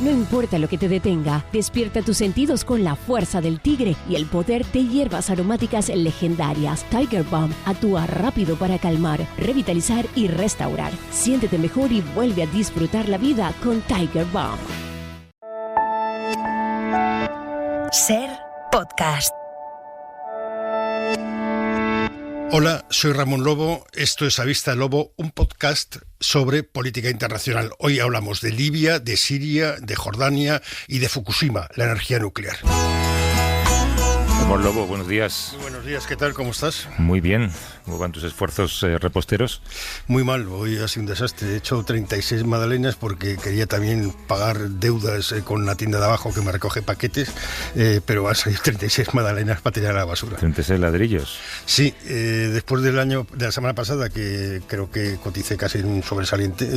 No importa lo que te detenga, despierta tus sentidos con la fuerza del tigre y el poder de hierbas aromáticas legendarias. Tiger Balm actúa rápido para calmar, revitalizar y restaurar. Siéntete mejor y vuelve a disfrutar la vida con Tiger Balm. Ser Podcast. Hola, soy Ramón Lobo, esto es A Vista de Lobo, un podcast sobre política internacional. Hoy hablamos de Libia, de Siria, de Jordania y de Fukushima, la energía nuclear. Ramón Lobo, buenos días. Muy buenos días, ¿qué tal? ¿Cómo estás? Muy bien. ¿Cómo van tus esfuerzos reposteros? Muy mal, hoy ha sido un desastre. He hecho 36 magdalenas porque quería también pagar deudas con la tienda de abajo que me recoge paquetes, pero han salido 36 magdalenas para tirar a la basura. 36 ladrillos. Sí, después de la semana pasada, que creo que coticé casi en un sobresaliente,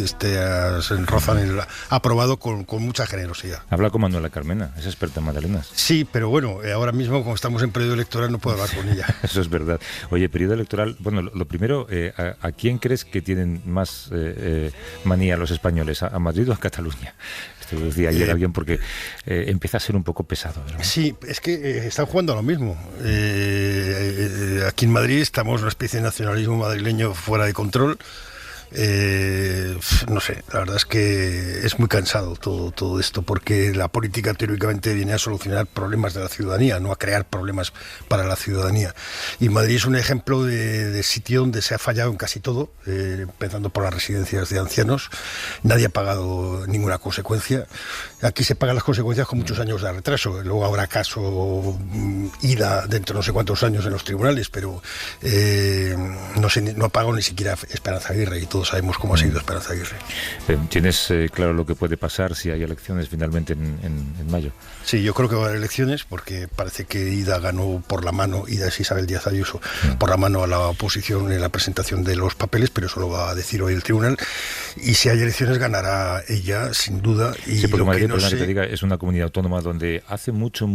rozan el aprobado con mucha generosidad. Habla con Manuela Carmena, es experta en magdalenas. Sí, pero bueno, ahora mismo como estamos en periodo electoral no puedo hablar con ella. Eso es verdad. Oye, periodo electoral, bueno, lo primero, ¿a quién crees que tienen más manía los españoles? ¿A Madrid o a Cataluña? Esto lo decía ayer alguien porque empieza a ser un poco pesado, ¿verdad? Sí, es que están jugando a lo mismo. Aquí en Madrid estamos en una especie de nacionalismo madrileño fuera de control. No sé, la verdad es que es muy cansado todo esto, porque la política teóricamente viene a solucionar problemas de la ciudadanía, no a crear problemas para la ciudadanía. Y Madrid es un ejemplo de sitio donde se ha fallado en casi todo, empezando por las residencias de ancianos. Nadie ha pagado ninguna consecuencia. Aquí se pagan las consecuencias con muchos años de retraso. Luego habrá caso ida dentro de no sé cuántos años en los tribunales, pero no ha pagado ni siquiera Esperanza Aguirre, y todos sabemos cómo ha sido Esperanza Aguirre. ¿Tienes claro lo que puede pasar si hay elecciones finalmente en mayo? Sí, yo creo que va a haber elecciones porque parece que Ida ganó por la mano, Ida es Isabel Díaz Ayuso, por la mano a la oposición en la presentación de los papeles, pero eso lo va a decir hoy el tribunal. Y si hay elecciones ganará ella, sin duda. Y sí, porque Madrid, que te diga, es una comunidad autónoma donde hace mucho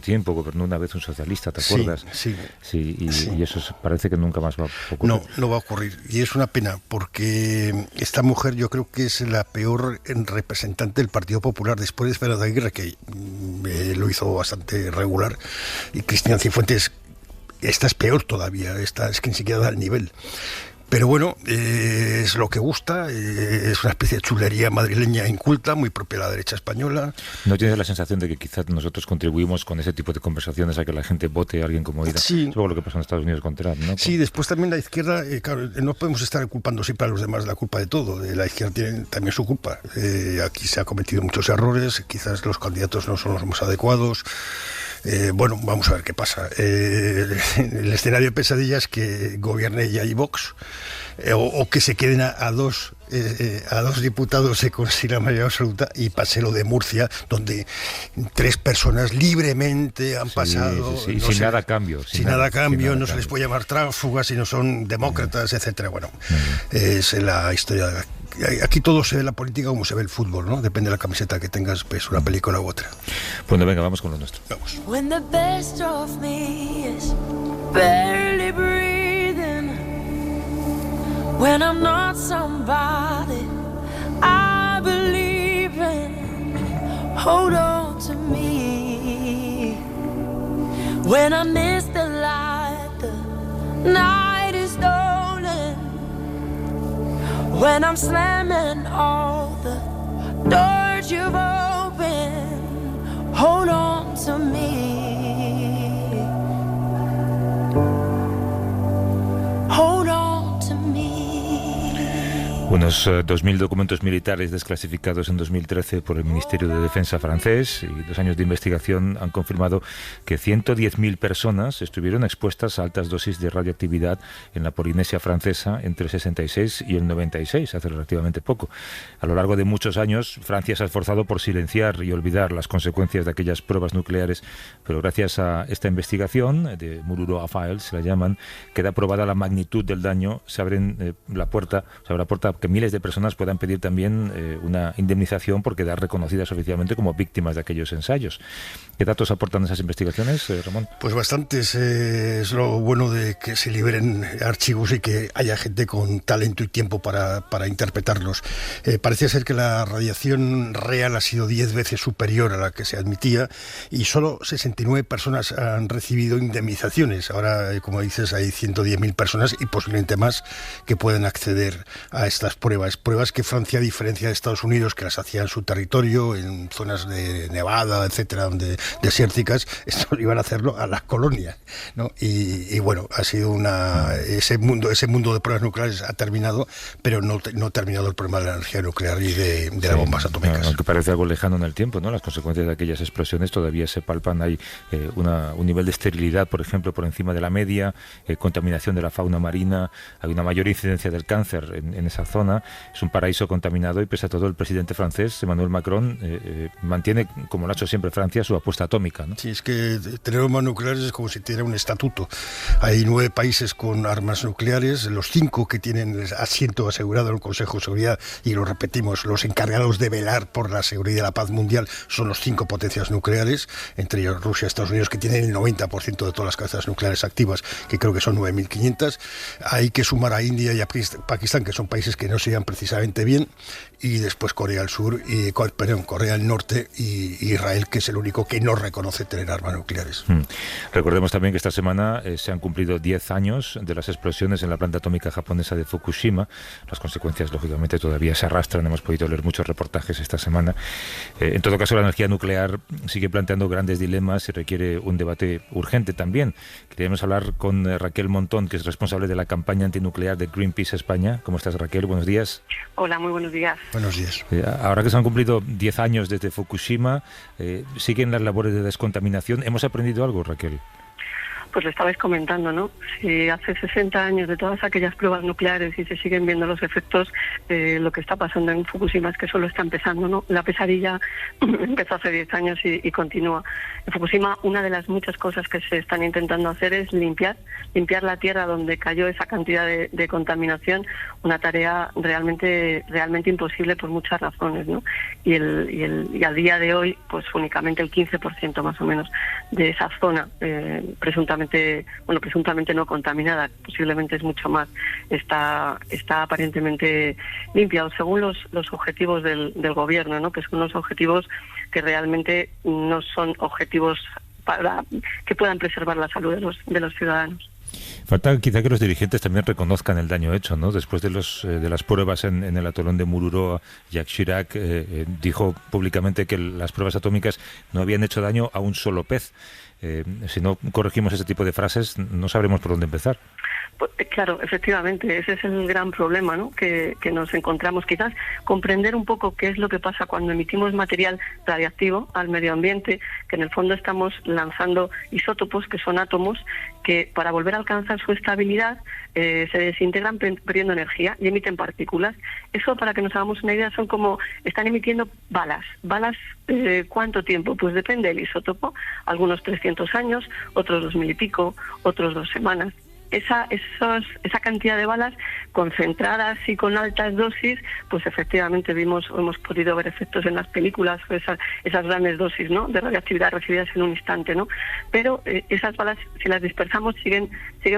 tiempo gobernó una vez un socialista, ¿te acuerdas? Sí. Y eso parece que nunca más va a ocurrir. No va a ocurrir. Y es una pena porque esta mujer yo creo que es la peor representante del Partido Popular después de Esperanza Aguirre, que lo hizo bastante regular, y Cristina Cifuentes. Esta es peor todavía, esta es que ni siquiera da el nivel. Pero bueno, es lo que gusta, es una especie de chulería madrileña inculta, muy propia de la derecha española. ¿No tienes la sensación de que quizás nosotros contribuimos con ese tipo de conversaciones a que la gente vote a alguien como Ida? Sí. Es lo que pasó en Estados Unidos con Trump, ¿no? Sí, después también la izquierda, claro, no podemos estar culpando siempre a los demás de la culpa de todo. La izquierda tiene también su culpa. Aquí se ha cometido muchos errores, quizás los candidatos no son los más adecuados. Bueno, vamos a ver qué pasa. El escenario de pesadilla es que gobierne ya y Vox, o que se queden a dos diputados se consiga la mayoría absoluta, y pase lo de Murcia, donde 3 personas libremente han pasado. Sí. Sin nada a cambio. Sin nada a cambio, no se les puede llamar tránsfugas si no son demócratas, etcétera. Bueno, es la historia. Aquí todo se ve la política como se ve el fútbol, ¿no? Depende de la camiseta que tengas, pues una película u otra. Bueno, venga, vamos con lo nuestro. Vamos. When the best of me is barely breathing, when I'm not somebody I believe in, hold on to me. When I miss the light, the night is stolen. When I'm slamming all the doors you've opened, hold on to me. Hold on to me. Unos 2.000 documentos militares desclasificados en 2013 por el Ministerio de Defensa francés, y 2 años de investigación han confirmado que 110.000 personas estuvieron expuestas a altas dosis de radioactividad en la Polinesia francesa entre el 66 y el 96, hace relativamente poco. A lo largo de muchos años, Francia se ha esforzado por silenciar y olvidar las consecuencias de aquellas pruebas nucleares, pero gracias a esta investigación, de Mururoa Files, se la llaman, queda probada la magnitud del daño, se abre la puerta que miles de personas puedan pedir también una indemnización por quedar reconocidas oficialmente como víctimas de aquellos ensayos. ¿Qué datos aportan esas investigaciones, Ramón? Pues bastantes. Es lo bueno de que se liberen archivos y que haya gente con talento y tiempo para interpretarlos. Parece ser que la radiación real ha sido 10 veces superior a la que se admitía y solo 69 personas han recibido indemnizaciones. Ahora, como dices, hay 110.000 personas y posiblemente más que pueden acceder a estas pruebas. Pruebas que Francia, a diferencia de Estados Unidos, que las hacía en su territorio, en zonas de Nevada, etcétera, donde desérticas, esto iban a hacerlo a las colonias, ¿no? Y bueno, ha sido ese mundo de pruebas nucleares ha terminado, pero no ha terminado el problema de la energía nuclear y de las bombas atómicas. Aunque parece algo lejano en el tiempo, ¿no? Las consecuencias de aquellas explosiones todavía se palpan. Hay un nivel de esterilidad, por ejemplo, por encima de la media, contaminación de la fauna marina, hay una mayor incidencia del cáncer en esa zona. Es un paraíso contaminado y, pese a todo, el presidente francés, Emmanuel Macron, mantiene, como lo ha hecho siempre Francia, su apuesta atómica, ¿no? Sí, es que tener armas nucleares es como si tuviera un estatuto. Hay 9 países con armas nucleares, los 5 que tienen asiento asegurado en el Consejo de Seguridad, y lo repetimos, los encargados de velar por la seguridad y la paz mundial son los 5 potencias nucleares, entre ellos Rusia y Estados Unidos, que tienen el 90% de todas las cabezas nucleares activas, que creo que son 9.500. Hay que sumar a India y a Pakistán, que son países que no se llevan precisamente bien, y después Corea del Sur, Corea del Norte y Israel, que es el único que no reconoce tener armas nucleares. Recordemos también que esta semana se han cumplido 10 años de las explosiones en la planta atómica japonesa de Fukushima. Las consecuencias, lógicamente, todavía se arrastran. Hemos podido leer muchos reportajes esta semana. En todo caso, la energía nuclear sigue planteando grandes dilemas y requiere un debate urgente también. Queríamos hablar con Raquel Montón, que es responsable de la campaña antinuclear de Greenpeace España. ¿Cómo estás, Raquel? Buenos días. Hola, muy buenos días. Buenos días. Ahora que se han cumplido 10 años desde Fukushima, ¿siguen las labores de descontaminación? ¿Hemos aprendido algo, Raquel? Pues lo estabais comentando, ¿no? Si hace 60 años de todas aquellas pruebas nucleares y se siguen viendo los efectos, lo que está pasando en Fukushima es que solo está empezando, ¿no? La pesadilla empezó hace 10 años y continúa. En Fukushima, una de las muchas cosas que se están intentando hacer es limpiar la tierra donde cayó esa cantidad de contaminación, una tarea realmente imposible por muchas razones, ¿no? Y a día de hoy, pues únicamente el 15% más o menos de esa zona, presuntamente no contaminada, posiblemente es mucho más, está aparentemente limpia, según los objetivos del gobierno, ¿no? Que son unos objetivos que realmente no son objetivos para que puedan preservar la salud de los ciudadanos. Falta quizá que los dirigentes también reconozcan el daño hecho, ¿no? Después de las pruebas en el atolón de Mururoa, Jacques Chirac dijo públicamente que las pruebas atómicas no habían hecho daño a un solo pez. Si no corregimos ese tipo de frases, no sabremos por dónde empezar. Pues, claro, efectivamente, ese es el gran problema, ¿no? Que nos encontramos. Quizás comprender un poco qué es lo que pasa cuando emitimos material radiactivo al medio ambiente, que en el fondo estamos lanzando isótopos, que son átomos, que para volver a alcanzar su estabilidad se desintegran perdiendo energía y emiten partículas. Eso, para que nos hagamos una idea, son como están emitiendo balas. ¿Balas cuánto tiempo? Pues depende del isótopo. Algunos 300 años, otros 2000 y pico, otros 2 semanas. Esa cantidad de balas concentradas y con altas dosis, pues efectivamente hemos podido ver efectos en las películas, esas grandes dosis, ¿no?, de radiactividad recibidas en un instante, ¿no? Pero esas balas, si las dispersamos, siguen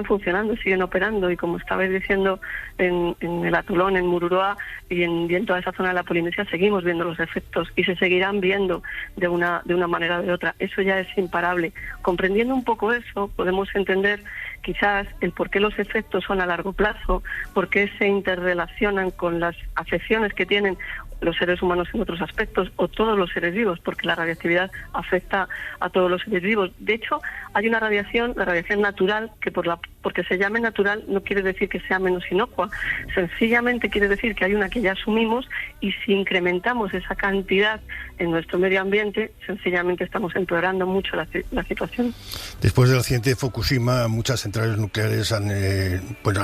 funcionando, siguen operando, y como estabais diciendo, en el atolón, en Mururoa y en toda esa zona de la Polinesia seguimos viendo los efectos y se seguirán viendo de una manera o de otra. Eso ya es imparable. Comprendiendo un poco eso, podemos entender quizás el por qué los efectos son a largo plazo, por qué se interrelacionan con las afecciones que tienen los seres humanos en otros aspectos, o todos los seres vivos, porque la radiactividad afecta a todos los seres vivos. De hecho, hay una radiación, la radiación natural, que porque se llame natural no quiere decir que sea menos inocua, sencillamente quiere decir que hay una que ya asumimos, y si incrementamos esa cantidad en nuestro medio ambiente, sencillamente estamos empeorando mucho la situación. Después del accidente de Fukushima, muchas centrales nucleares han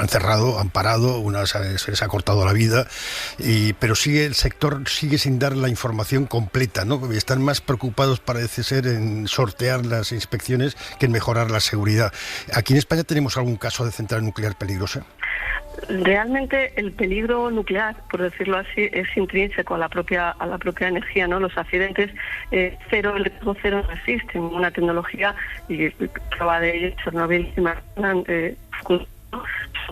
cerrado, han parado, unas se les ha cortado la vida, pero el sector sigue sin dar la información completa, ¿no? Están más preocupados, parece ser, en sortear las inspecciones que en mejorar la seguridad. ¿Aquí en España tenemos algún caso de central nuclear peligrosa? Realmente el peligro nuclear, por decirlo así, es intrínseco a la propia energía, ¿no? Los accidentes cero, el riesgo cero no existe. Una tecnología, y prueba de ello, Chernobyl,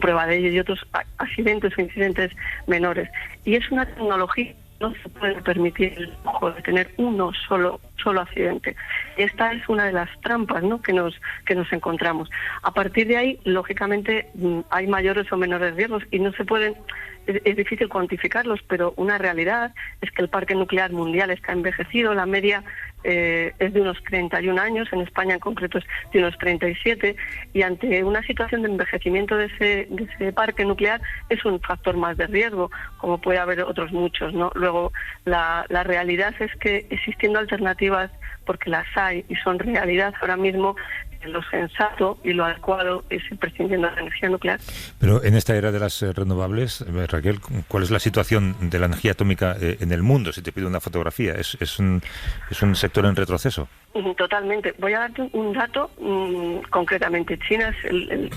prueba de ello y otros accidentes o incidentes menores. Y es una tecnología que no se puede permitir el lujo de tener uno solo accidente. Y esta es una de las trampas, ¿no?, que nos encontramos. A partir de ahí, lógicamente, hay mayores o menores riesgos y no se pueden, es difícil cuantificarlos, pero una realidad es que el parque nuclear mundial está envejecido, la media es de unos 31 años, en España en concreto es de unos 37, y ante una situación de envejecimiento de ese parque nuclear es un factor más de riesgo, como puede haber otros muchos, ¿no? Luego, la realidad es que existiendo alternativas, porque las hay y son realidad ahora mismo, lo sensato y lo adecuado es ir prescindiendo de la energía nuclear. Pero en esta era de las renovables, Raquel, ¿cuál es la situación de la energía atómica en el mundo? Si te pido una fotografía, ¿es un sector en retroceso? Totalmente. Voy a darte un dato concretamente. China es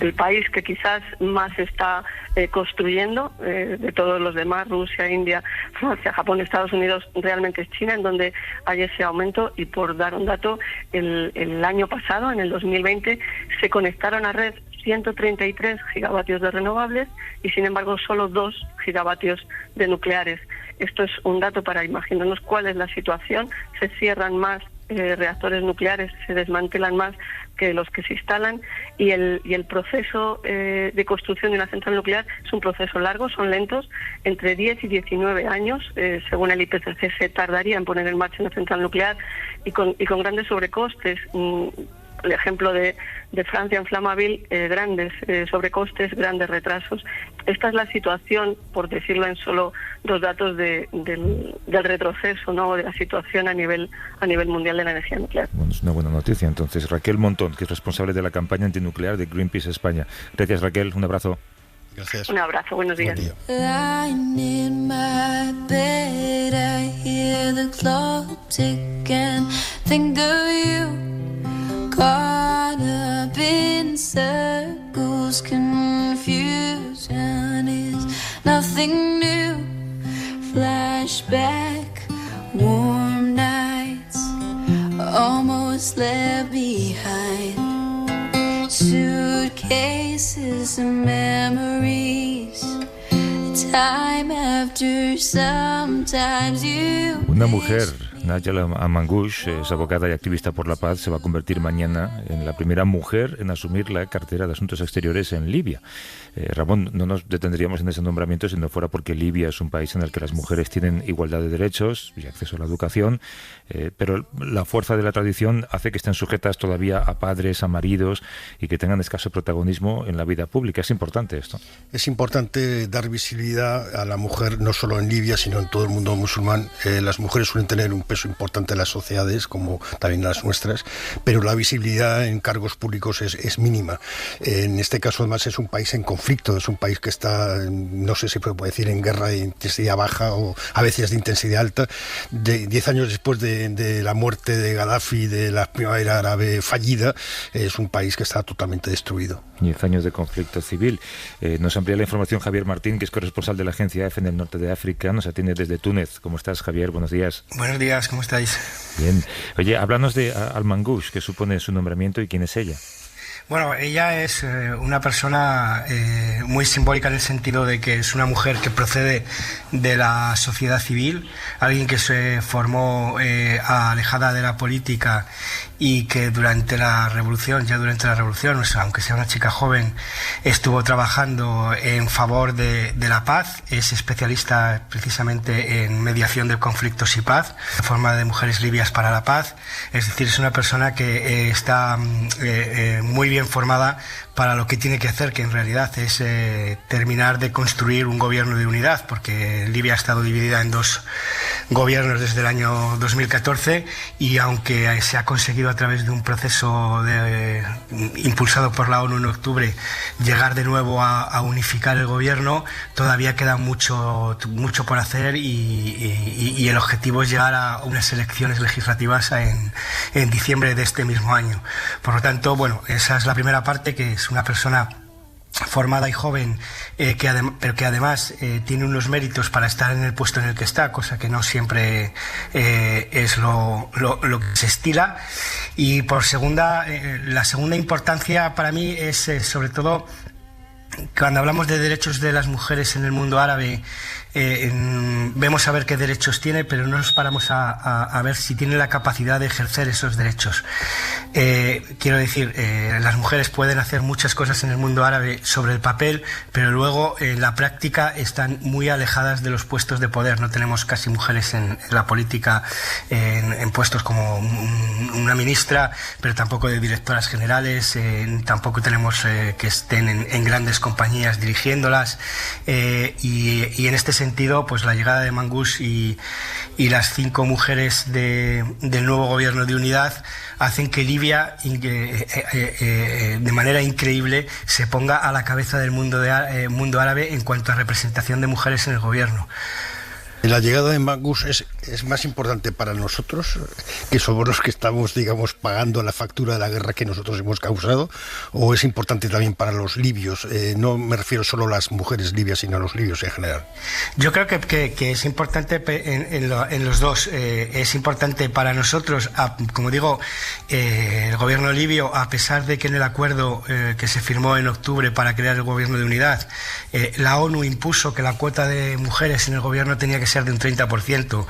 el país que quizás más está construyendo de todos los demás, Rusia, India, Francia, Japón, Estados Unidos, realmente es China en donde hay ese aumento. Y por dar un dato, el año pasado, en el 2020, se conectaron a red 133 gigavatios de renovables y sin embargo solo 2 gigavatios de nucleares. Esto es un dato para imaginarnos cuál es la situación. Se cierran más reactores nucleares, se desmantelan más que los que se instalan, y el proceso de construcción de una central nuclear es un proceso largo, son lentos, entre 10 y 19 años, según el IPCC, se tardaría en poner en marcha una central nuclear y con grandes sobrecostes. El ejemplo de Francia en Flamanville, grandes sobrecostes, grandes retrasos. Esta es la situación, por decirlo en solo 2 datos, del retroceso, ¿no?, de la situación a nivel mundial de la energía nuclear. Bueno, es una buena noticia. Entonces, Raquel Montón, que es responsable de la campaña antinuclear de Greenpeace España. Gracias, Raquel. Un abrazo. Gracias. Un abrazo. Buenos días. Caught up in circles, confusion is nothing new. Flashback, warm nights, almost left behind. Suitcases and memories, time after sometimes you. Una mujer, Najla Amangoush, es abogada y activista por la paz, se va a convertir mañana en la primera mujer en asumir la cartera de Asuntos Exteriores en Libia. Ramón, no nos detendríamos en ese nombramiento si no fuera porque Libia es un país en el que las mujeres tienen igualdad de derechos y acceso a la educación, pero la fuerza de la tradición hace que estén sujetas todavía a padres, a maridos y que tengan escaso protagonismo en la vida pública. ¿Es importante esto? Es importante dar visibilidad a la mujer, no solo en Libia, sino en todo el mundo musulmán. Las mujeres suelen tener un peso importante en las sociedades, como también las nuestras, pero la visibilidad en cargos públicos es mínima. En este caso, además, es un país en conflicto, es un país que está, no sé si puede decir, en guerra de intensidad baja o a veces de intensidad alta. 10 años después de la muerte de Gaddafi, de la primavera árabe fallida, es un país que está totalmente destruido. 10 años de conflicto civil. Nos amplía la información Javier Martín, que es corresponsal de la agencia EFE en el norte de África. Nos atiende desde Túnez. ¿Cómo estás, Javier? Buenos días. Buenos días, ¿cómo estáis? Bien. Oye, háblanos de Amangoush, ¿qué supone su nombramiento y quién es ella? Bueno, ella es una persona muy simbólica en el sentido de que es una mujer que procede de la sociedad civil, alguien que se formó alejada de la política y que durante la revolución, o sea, aunque sea una chica joven, estuvo trabajando en favor de la paz. Es especialista precisamente en mediación de conflictos y paz, la forma de Mujeres Libias para la Paz. Es decir, es una persona que está muy bien formada para lo que tiene que hacer, que en realidad es terminar de construir un gobierno de unidad, porque Libia ha estado dividida en 2 gobiernos desde el año 2014 y aunque se ha conseguido a través de un proceso impulsado por la ONU en octubre llegar de nuevo a unificar el gobierno, todavía queda mucho por hacer y el objetivo es llegar a unas elecciones legislativas en diciembre de este mismo año. Por lo tanto, bueno, esa es la primera parte, que es una persona formada y joven, pero que además tiene unos méritos para estar en el puesto en el que está, cosa que no siempre es lo que se estila. Y por la segunda importancia para mí es sobre todo cuando hablamos de derechos de las mujeres en el mundo árabe. Vemos a ver qué derechos tiene, pero no nos paramos a ver si tiene la capacidad de ejercer esos derechos. Quiero decir, las mujeres pueden hacer muchas cosas en el mundo árabe sobre el papel, pero luego en la práctica están muy alejadas de los puestos de poder. No tenemos casi mujeres en la política, en puestos como una ministra, pero tampoco de directoras generales, tampoco tenemos que estén en grandes compañías dirigiéndolas, y en este sentido, pues la llegada de Mangoush y las 5 mujeres del nuevo gobierno de unidad hacen que Libia, de manera increíble, se ponga a la cabeza del mundo árabe en cuanto a representación de mujeres en el gobierno. La llegada de Mangoush es más importante para nosotros, que somos los que estamos, digamos, pagando la factura de la guerra que nosotros hemos causado, o es importante también para los libios. No me refiero solo a las mujeres libias, sino a los libios en general. Yo creo que es importante en los dos. Es importante para nosotros, como digo, el gobierno libio, a pesar de que en el acuerdo que se firmó en octubre para crear el gobierno de unidad, la ONU impuso que la cuota de mujeres en el gobierno tenía que ser de un 30%,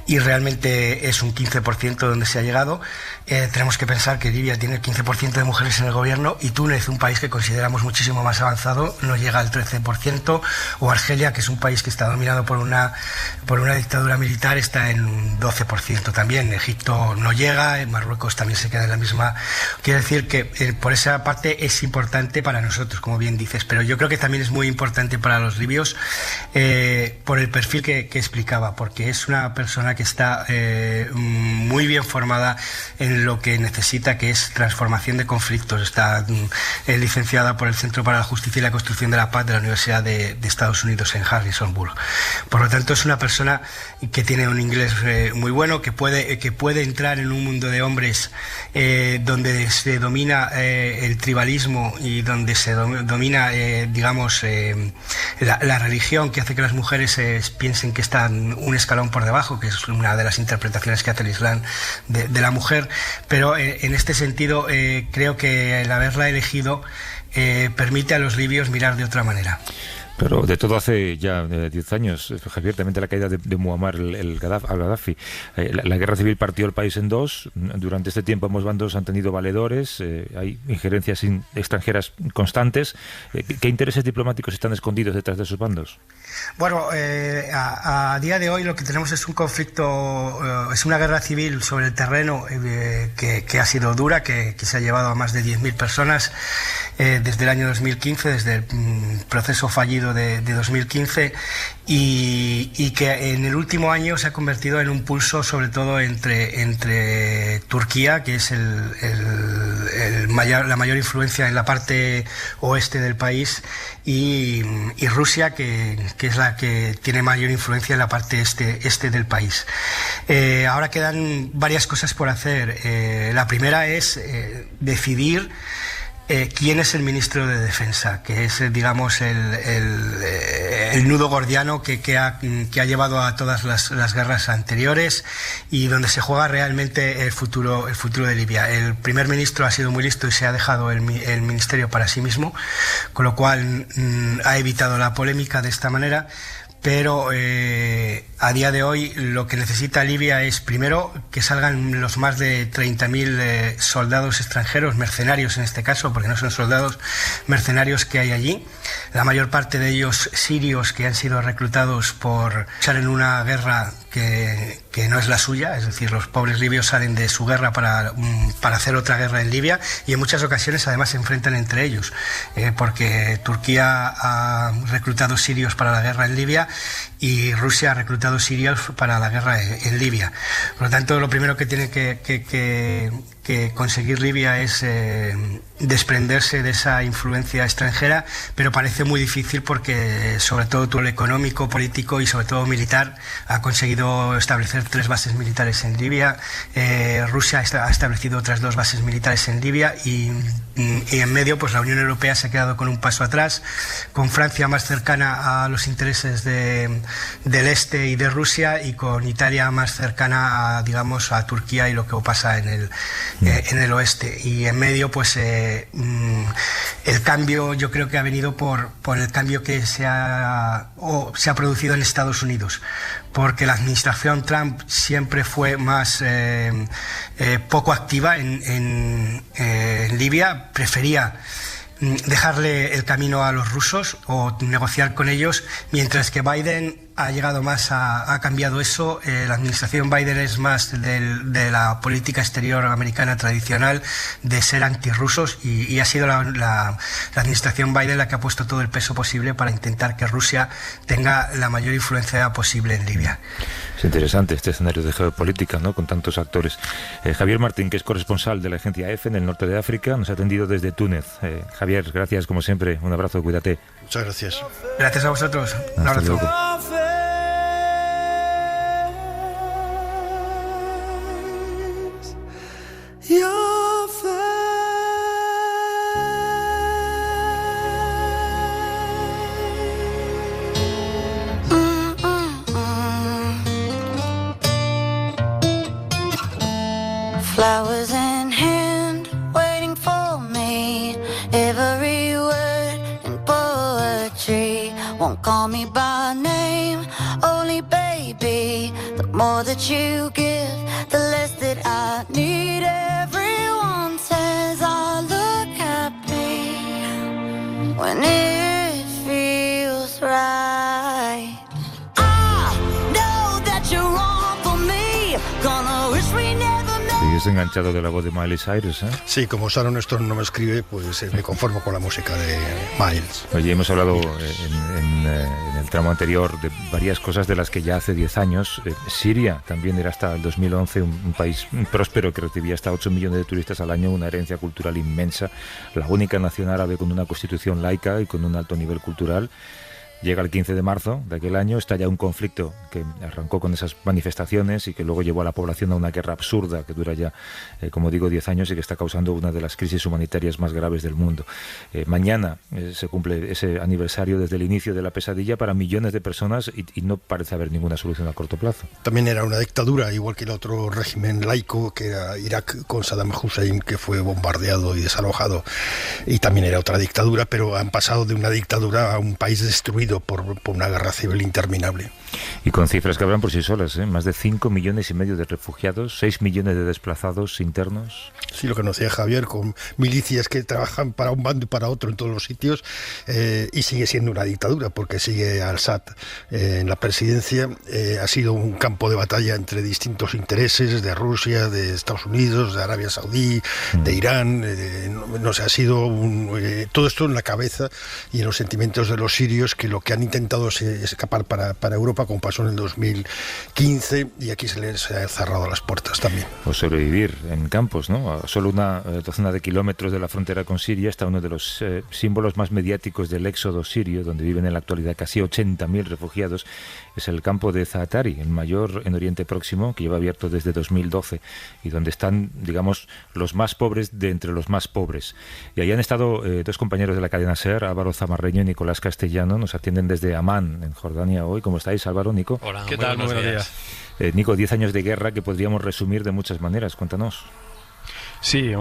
y realmente es un 15% donde se ha llegado. Tenemos que pensar que Libia tiene el 15% de mujeres en el gobierno, y Túnez, un país que consideramos muchísimo más avanzado, no llega al 13%, o Argelia, que es un país que está dominado por una dictadura militar, está en un 12% también. Egipto no llega, Marruecos también se queda en la misma. Quiero decir que por esa parte es importante para nosotros, como bien dices, pero yo creo que también es muy importante para los libios, por el perfil que explicaba, porque es una persona que está muy bien formada en lo que necesita, que es transformación de conflictos. Está licenciada por el Centro para la Justicia y la Construcción de la Paz de la Universidad de Estados Unidos en Harrisonburg. Por lo tanto, es una persona que tiene un inglés muy bueno, que puede entrar en un mundo de hombres donde se domina el tribalismo y donde se domina, digamos, la religión, que hace que las mujeres piensen que están un escalón por debajo, que es una de las interpretaciones que hace el Islam de la mujer. Pero en este sentido creo que el haberla elegido permite a los libios mirar de otra manera. Pero de todo hace ya 10 años, Javier, también de la caída de Muammar al-Gaddafi. La guerra civil partió el país en dos. Durante este tiempo ambos bandos han tenido valedores, hay injerencias extranjeras constantes. ¿Qué intereses diplomáticos están escondidos detrás de esos bandos? Bueno, a día de hoy lo que tenemos es un conflicto, es una guerra civil sobre el terreno que ha sido dura, que se ha llevado a más de 10.000 personas desde el año 2015, desde el proceso fallido de 2015, y que en el último año se ha convertido en un pulso, sobre todo entre Turquía, que es la mayor influencia en la parte oeste del país, y Rusia, que es la que tiene mayor influencia en la parte este del país. Ahora quedan varias cosas por hacer. La primera es decidir quién es el ministro de Defensa, que es, digamos, el nudo gordiano que ha llevado a todas las guerras anteriores, y donde se juega realmente el futuro de Libia. El primer ministro ha sido muy listo y se ha dejado el ministerio para sí mismo, con lo cual ha evitado la polémica de esta manera. Pero a día de hoy lo que necesita Libia es, primero, que salgan los más de 30.000 soldados extranjeros, mercenarios en este caso, porque no son soldados, mercenarios que hay allí. La mayor parte de ellos sirios, que han sido reclutados por luchar en una guerra que no es la suya. Es decir, los pobres libios salen de su guerra para hacer otra guerra en Libia, y en muchas ocasiones además se enfrentan entre ellos, porque Turquía ha reclutado sirios para la guerra en Libia y Rusia ha reclutado sirios para la guerra en Libia. Por lo tanto, lo primero que tiene que conseguir Libia es desprenderse de esa influencia extranjera, pero parece muy difícil porque, sobre todo todo lo económico, político y sobre todo militar, ha conseguido establecer 3 bases militares en Libia. Rusia ha establecido otras 2 bases militares en Libia, y y en medio pues la Unión Europea se ha quedado con un paso atrás, con Francia más cercana a los intereses del este y de Rusia, y con Italia más cercana a, digamos, a Turquía y lo que pasa en el oeste. Y en medio pues el cambio yo creo que ha venido por el cambio que se ha producido en Estados Unidos, porque la administración Trump siempre fue más poco activa en Libia, prefería dejarle el camino a los rusos o negociar con ellos, mientras que Biden ha llegado más ha cambiado eso. La administración Biden es más de la política exterior americana tradicional, de ser antirrusos, y ha sido la administración Biden la que ha puesto todo el peso posible para intentar que Rusia tenga la mayor influencia posible en Libia. Es interesante este escenario de geopolítica, ¿no?, con tantos actores. Javier Martín, que es corresponsal de la agencia EFE en el norte de África, nos ha atendido desde Túnez. Javier, gracias como siempre, un abrazo, cuídate. Muchas gracias. Gracias a vosotros. Un Hasta abrazo. luego. Flowers in hand, waiting for me. Every word in poetry. Won't call me by name, only baby. The more that you give, the less that I need. Everyone says I look happy when it feels right. I know that you're wrong for me. Gonna wish we never. Sigues enganchado de la voz de Miley Cyrus, ¿eh? Sí, como Sharon Stone no me escribe, pues me conformo con la música de Miles. Oye, hemos hablado en el tramo anterior de varias cosas de las que ya hace 10 años. Siria también era hasta el 2011 un país próspero que recibía hasta 8 millones de turistas al año, una herencia cultural inmensa, la única nación árabe con una constitución laica y con un alto nivel cultural. Llega el 15 de marzo de aquel año, estalla un conflicto que arrancó con esas manifestaciones y que luego llevó a la población a una guerra absurda que dura ya, como digo, 10 años y que está causando una de las crisis humanitarias más graves del mundo. Mañana se cumple ese aniversario desde el inicio de la pesadilla para millones de personas y no parece haber ninguna solución a corto plazo. También era una dictadura, igual que el otro régimen laico, que era Irak con Saddam Hussein, que fue bombardeado y desalojado. Y también era otra dictadura, pero han pasado de una dictadura a un país destruido por una guerra civil interminable. Y con cifras que hablan por sí solas, ¿eh? Más de 5,5 millones de refugiados, 6 millones de desplazados internos. Sí, lo que nos decía Javier, con milicias que trabajan para un bando y para otro en todos los sitios, y sigue siendo una dictadura, porque sigue Al-Assad en la presidencia. Ha sido un campo de batalla entre distintos intereses de Rusia, de Estados Unidos, de Arabia Saudí, de Irán. No sé, ha sido todo esto en la cabeza y en los sentimientos de los sirios, que lo que han intentado es escapar para Europa, como pasó en el 2015, y aquí se les ha cerrado las puertas también. O sobrevivir en campos, ¿no? A solo una docena de kilómetros de la frontera con Siria está uno de los símbolos más mediáticos del éxodo sirio, donde viven en la actualidad casi 80.000 refugiados. Es el campo de Zaatari, el mayor en Oriente Próximo, que lleva abierto desde 2012 y donde están, digamos, los más pobres de entre los más pobres. Y ahí han estado dos compañeros de la cadena SER, Álvaro Zamarreño y Nicolás Castellano. Nos atienden desde Amán, en Jordania, hoy. ¿Cómo estáis, Álvaro, Nico? Hola, ¿qué tal? Muy buenos días. Nico, 10 años de guerra que podríamos resumir de muchas maneras. Cuéntanos. Sí,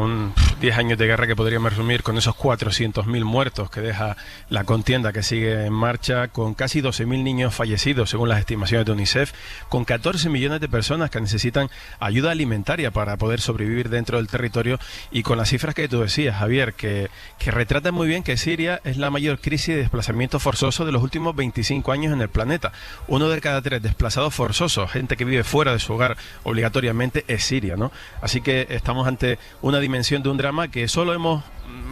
10 años de guerra que podríamos resumir con esos 400.000 muertos que deja la contienda que sigue en marcha, con casi 12.000 niños fallecidos según las estimaciones de UNICEF, con 14 millones de personas que necesitan ayuda alimentaria para poder sobrevivir dentro del territorio, y con las cifras que tú decías, Javier, que retratan muy bien que Siria es la mayor crisis de desplazamiento forzoso de los últimos 25 años en el planeta. 1 de cada 3 desplazados forzosos, gente que vive fuera de su hogar obligatoriamente, es Siria, ¿no? Así que estamos ante una dimensión de un drama que solo hemos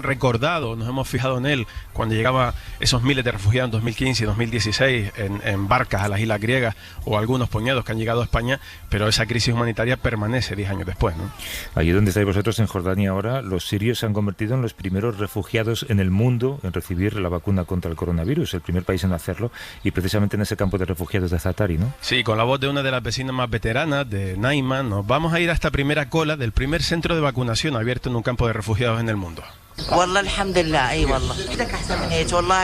recordado, nos hemos fijado en él cuando llegaba esos miles de refugiados en 2015 y 2016 en barcas a las islas griegas, o algunos puñados que han llegado a España, pero esa crisis humanitaria permanece 10 años después, ¿no? Allí donde estáis vosotros, en Jordania ahora, los sirios se han convertido en los primeros refugiados en el mundo en recibir la vacuna contra el coronavirus, el primer país en hacerlo, y precisamente en ese campo de refugiados de Zaatari, ¿no? Sí, con la voz de una de las vecinas más veteranas, de Naima, nos vamos a ir a esta primera cola del primer centro de vacunación abierto en un campo de refugiados en el mundo.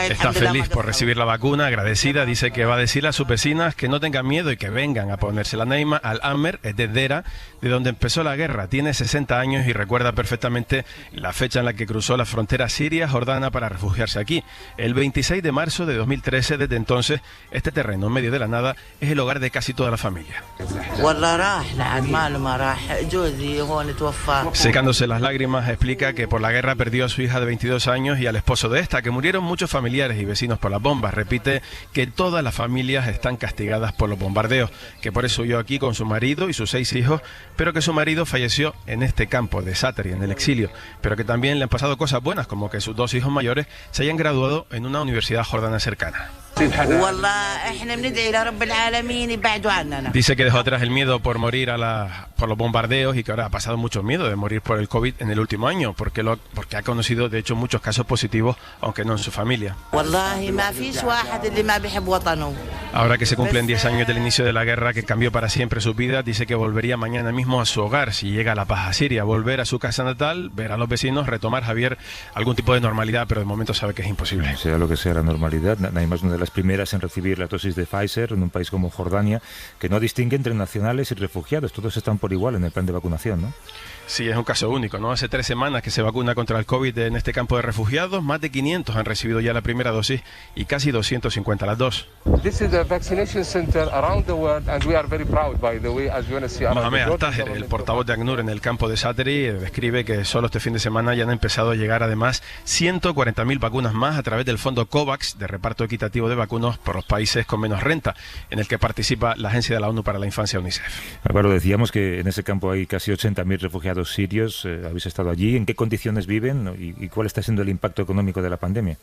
Está feliz por recibir la vacuna, agradecida, dice que va a decirle a sus vecinas que no tengan miedo y que vengan a ponerse. La Naima Al-Amer es de Dera, de donde empezó la guerra. Tiene 60 años y recuerda perfectamente la fecha en la que cruzó la frontera siria-jordana para refugiarse aquí. El 26 de marzo de 2013, desde entonces, este terreno en medio de la nada es el hogar de casi toda la familia. Secándose las lágrimas, explica que por la guerra perdió a su hija de 22 años y al esposo de esta, que murieron muchos familiares y vecinos por las bombas. Repite que todas las familias están castigadas por los bombardeos, que por eso huyó aquí con su marido y sus 6 hijos, pero que su marido falleció en este campo de Zaatari, en el exilio, pero que también le han pasado cosas buenas, como que sus 2 hijos mayores se hayan graduado en una universidad jordana cercana. Dice que dejó atrás el miedo por morir por los bombardeos y que ahora ha pasado mucho miedo de morir por el COVID en el último año, porque ha conocido de hecho muchos casos positivos, aunque no en su familia. Ahora que se cumplen 10 años del inicio de la guerra que cambió para siempre su vida, dice que volvería mañana mismo a su hogar si llega la paz a Siria, volver a su casa natal, ver a los vecinos, retomar, Javier, algún tipo de normalidad, pero de momento sabe que es imposible. Sea lo que sea la normalidad, Naima es una de las primeras en recibir la dosis de Pfizer en un país como Jordania, que no distingue entre nacionales y refugiados, todos están por igual en el plan de vacunación, ¿no? Sí, es un caso único, ¿no? Hace 3 semanas que se vacuna contra el COVID en este campo de refugiados, más de 500 han recibido ya la primera dosis y casi 250 las 2. Mohamed Al-Taher, el portavoz de ACNUR en el campo de Zaatari, describe que solo este fin de semana ya han empezado a llegar además 140.000 vacunas más a través del fondo COVAX de reparto equitativo de vacunas por los países con menos renta, en el que participa la Agencia de la ONU para la Infancia, UNICEF. Álvaro, decíamos que en ese campo hay casi 80.000 refugiados sirios. Habéis estado allí. ¿En qué condiciones viven y cuál está siendo el impacto económico de la pandemia?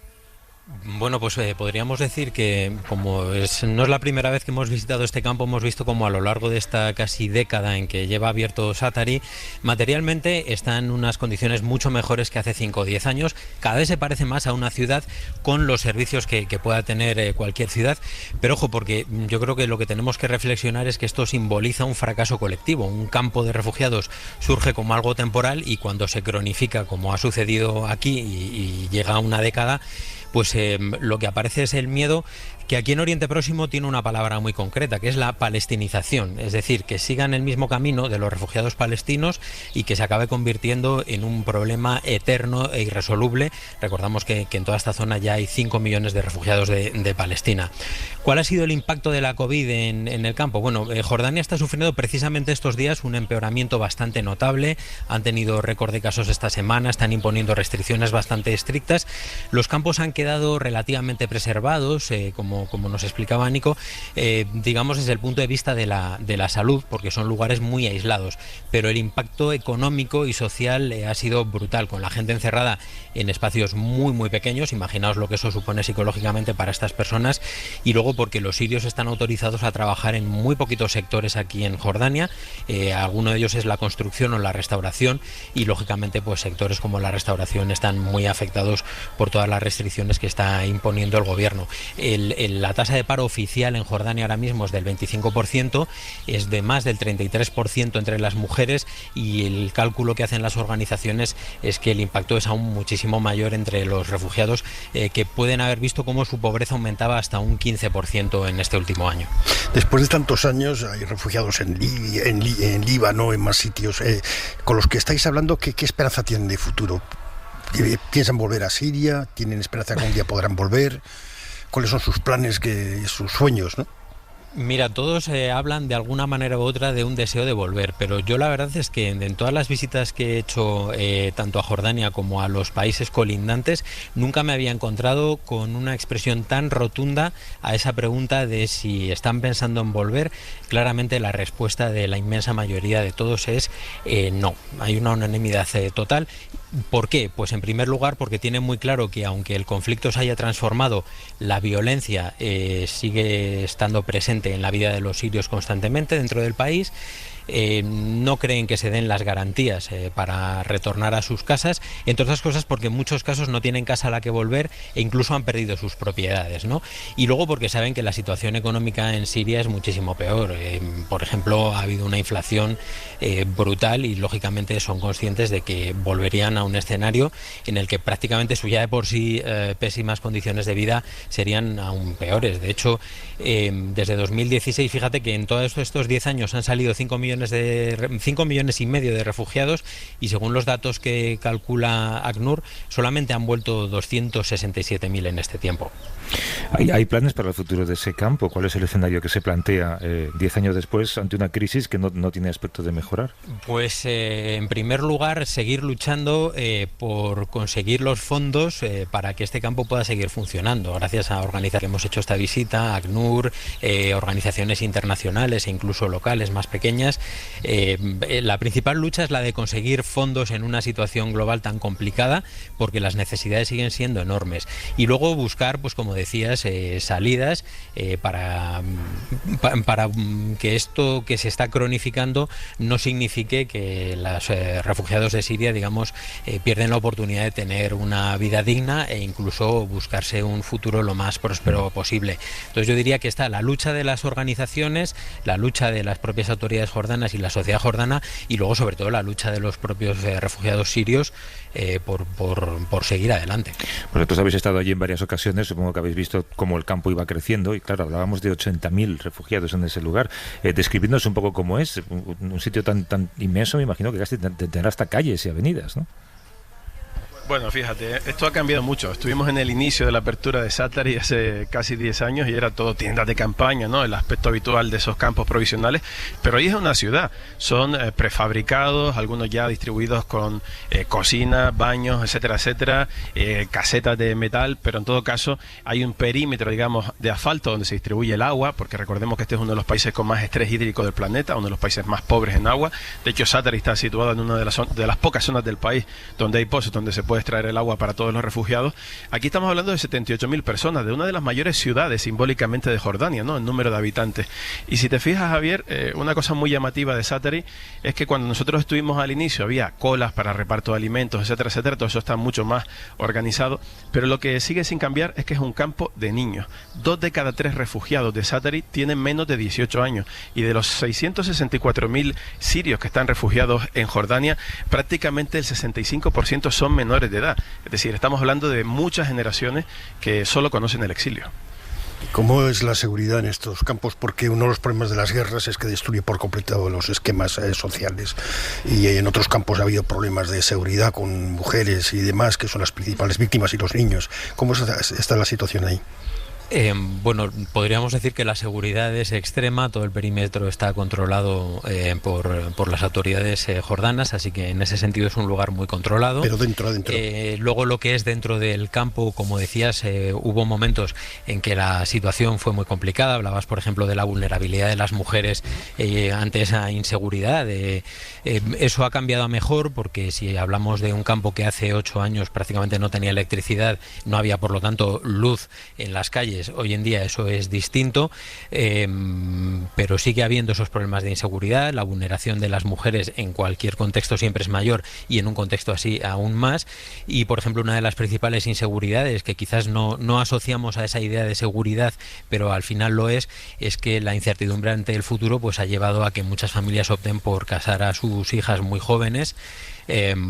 Bueno, pues podríamos decir que como no es la primera vez que hemos visitado este campo, hemos visto como a lo largo de esta casi década en que lleva abierto Zaatari, materialmente está en unas condiciones mucho mejores que hace 5 o 10 años. Cada vez se parece más a una ciudad con los servicios que pueda tener cualquier ciudad. Pero ojo, porque yo creo que lo que tenemos que reflexionar es que esto simboliza un fracaso colectivo. Un campo de refugiados surge como algo temporal y cuando se cronifica, como ha sucedido aquí y llega a una década, pues lo que aparece es el miedo, que aquí en Oriente Próximo tiene una palabra muy concreta, que es la palestinización, es decir, que sigan el mismo camino de los refugiados palestinos y que se acabe convirtiendo en un problema eterno e irresoluble. Recordamos que en toda esta zona ya hay 5 millones de refugiados de Palestina. ¿Cuál ha sido el impacto de la COVID en el campo? Bueno, Jordania está sufriendo precisamente estos días un empeoramiento bastante notable. Han tenido récord de casos esta semana, están imponiendo restricciones bastante estrictas. Los campos han quedado relativamente preservados, como nos explicaba Nico, digamos desde el punto de vista de la salud, porque son lugares muy aislados, pero el impacto económico y social ha sido brutal, con la gente encerrada en espacios muy muy pequeños. Imaginaos lo que eso supone psicológicamente para estas personas, y luego porque los sirios están autorizados a trabajar en muy poquitos sectores aquí en Jordania. Alguno de ellos es la construcción o la restauración, y lógicamente pues sectores como la restauración están muy afectados por todas las restricciones que está imponiendo el gobierno. La tasa de paro oficial en Jordania ahora mismo es del 25%, es de más del 33% entre las mujeres, y el cálculo que hacen las organizaciones es que el impacto es aún muchísimo mayor entre los refugiados, que pueden haber visto cómo su pobreza aumentaba hasta un 15% en este último año. Después de tantos años hay refugiados en Libia, en Líbano, en más sitios. Con los que estáis hablando, ¿qué esperanza tienen de futuro? ¿Piensan volver a Siria? ¿Tienen esperanza que un día podrán volver? ¿Cuáles son sus planes, sus sueños, no? Mira, todos hablan de alguna manera u otra de un deseo de volver, pero yo la verdad es que en todas las visitas que he hecho tanto a Jordania como a los países colindantes, nunca me había encontrado con una expresión tan rotunda a esa pregunta de si están pensando en volver. Claramente la respuesta de la inmensa mayoría de todos es no. Hay una unanimidad total. ¿Por qué? Pues en primer lugar porque tienen muy claro que aunque el conflicto se haya transformado, la violencia sigue estando presente en la vida de los sirios constantemente dentro del país. no creen que se den las garantías para retornar a sus casas, entre otras cosas porque en muchos casos no tienen casa a la que volver e incluso han perdido sus propiedades, ¿no? Y luego porque saben que la situación económica en Siria es muchísimo peor. Por ejemplo, ha habido una inflación brutal y lógicamente son conscientes de que volverían a un escenario en el que prácticamente su ya de por sí pésimas condiciones de vida serían aún peores. De hecho, desde 2016, fíjate que en todos estos 10 años han salido 5 millones y medio de refugiados y según los datos que calcula ACNUR, solamente han vuelto 267.000 en este tiempo. ¿Hay planes para el futuro de ese campo? ¿Cuál es el escenario que se plantea 10 años después ante una crisis que no tiene aspecto de mejorar? Pues en primer lugar seguir luchando por conseguir los fondos para que este campo pueda seguir funcionando. Gracias a organizaciones que hemos hecho esta visita, ACNUR, organizaciones internacionales e incluso locales más pequeñas, la principal lucha es la de conseguir fondos en una situación global tan complicada porque las necesidades siguen siendo enormes. Y luego buscar, pues como decías, salidas para que esto que se está cronificando no signifique que los refugiados de Siria, digamos, pierden la oportunidad de tener una vida digna e incluso buscarse un futuro lo más próspero posible. Entonces yo diría que está la lucha de las organizaciones, la lucha de las propias autoridades jordanas y la sociedad jordana y luego sobre todo la lucha de los propios refugiados sirios por seguir adelante. Vosotros habéis estado allí en varias ocasiones, supongo que habéis visto cómo el campo iba creciendo y claro, hablábamos de 80.000 refugiados en ese lugar. Describidnos un poco cómo es, un sitio tan inmenso, me imagino que casi tendrá hasta calles y avenidas, ¿no? Bueno, fíjate, esto ha cambiado mucho. Estuvimos en el inicio de la apertura de Zaatari hace casi 10 años y era todo tiendas de campaña, ¿no? El aspecto habitual de esos campos provisionales. Pero ahí es una ciudad. Son prefabricados, algunos ya distribuidos con cocinas, baños, etcétera, etcétera, casetas de metal, pero en todo caso hay un perímetro, digamos, de asfalto donde se distribuye el agua, porque recordemos que este es uno de los países con más estrés hídrico del planeta, uno de los países más pobres en agua. De hecho, Zaatari está situado en una de las pocas zonas del país donde hay pozos, donde se puede extraer el agua para todos los refugiados. Aquí estamos hablando de 78.000 personas, de una de las mayores ciudades simbólicamente de Jordania, ¿no? En número de habitantes. Y si te fijas, Javier, una cosa muy llamativa de Zaatari es que cuando nosotros estuvimos al inicio había colas para reparto de alimentos, etcétera, etcétera, todo eso está mucho más organizado, pero lo que sigue sin cambiar es que es un campo de niños. 2 de cada 3 refugiados de Zaatari tienen menos de 18 años y de los 664.000 sirios que están refugiados en Jordania, prácticamente el 65% son menores de edad. Es decir, estamos hablando de muchas generaciones que solo conocen el exilio. ¿Cómo es la seguridad en estos campos? Porque uno de los problemas de las guerras es que destruye por completo los esquemas sociales y en otros campos ha habido problemas de seguridad con mujeres y demás, que son las principales víctimas, y los niños. ¿Cómo está la situación ahí? Bueno, podríamos decir que la seguridad es extrema, todo el perímetro está controlado por las autoridades jordanas, así que en ese sentido es un lugar muy controlado. Pero dentro. Luego lo que es dentro del campo, como decías, hubo momentos en que la situación fue muy complicada. Hablabas, por ejemplo, de la vulnerabilidad de las mujeres ante esa inseguridad. Eso ha cambiado a mejor, porque si hablamos de un campo que hace 8 años prácticamente no tenía electricidad, no había por lo tanto luz en las calles, hoy en día eso es distinto, pero sigue habiendo esos problemas de inseguridad. La vulneración de las mujeres en cualquier contexto siempre es mayor y en un contexto así aún más. Y por ejemplo, una de las principales inseguridades que quizás no asociamos a esa idea de seguridad, pero al final lo es que la incertidumbre ante el futuro pues ha llevado a que muchas familias opten por casar a sus hijas muy jóvenes,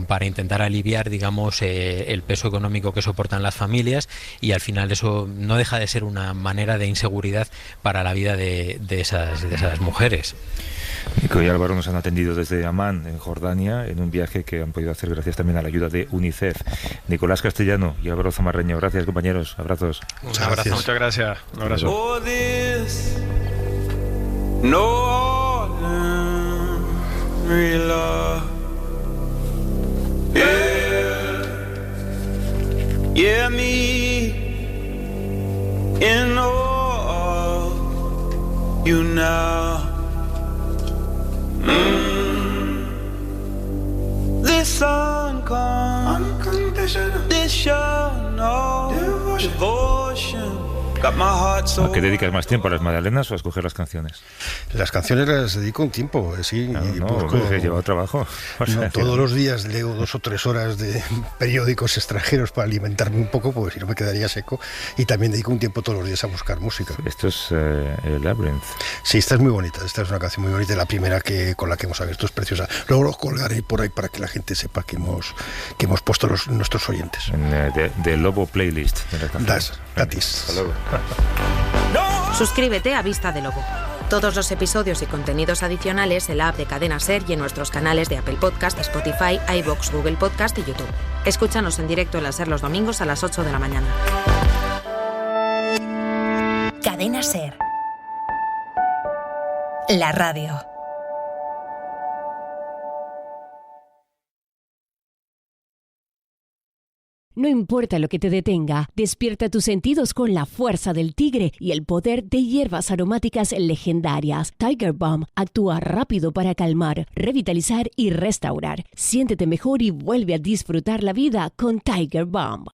para intentar aliviar, digamos, el peso económico que soportan las familias, y al final eso no deja de ser una manera de inseguridad para la vida de esas mujeres. Nico y Álvaro nos han atendido desde Amán, en Jordania, en un viaje que han podido hacer gracias también a la ayuda de UNICEF. Nicolás Castellano y Álvaro Zamarreño, gracias, compañeros, abrazos. Un abrazo. Muchas gracias, un abrazo. Yeah, me in all of you now. This unconditional devotion got my heart so... ¿A qué dedicas más tiempo, a las magdalenas o a escoger las canciones? Las canciones las dedico un tiempo, sí. Lleva trabajo. Todos los días leo 2 o 3 horas de periódicos extranjeros para alimentarme un poco, porque si no me quedaría seco. Y también dedico un tiempo todos los días a buscar música. Esto es el Labyrinth. Sí, esta es muy bonita. Esta es una canción muy bonita. La primera con la que hemos abierto es preciosa. Luego los colgaré por ahí para que la gente sepa que hemos puesto nuestros oyentes. De Lobo Playlist. Gratis. Hasta luego. Suscríbete a Vista de Lobo. Todos los episodios y contenidos adicionales en la app de Cadena SER y en nuestros canales de Apple Podcast, Spotify, iVoox, Google Podcast y YouTube. Escúchanos en directo en la SER los domingos a las 8 de la mañana. Cadena SER. La radio. No importa lo que te detenga, despierta tus sentidos con la fuerza del tigre y el poder de hierbas aromáticas legendarias. Tiger Balm actúa rápido para calmar, revitalizar y restaurar. Siéntete mejor y vuelve a disfrutar la vida con Tiger Balm.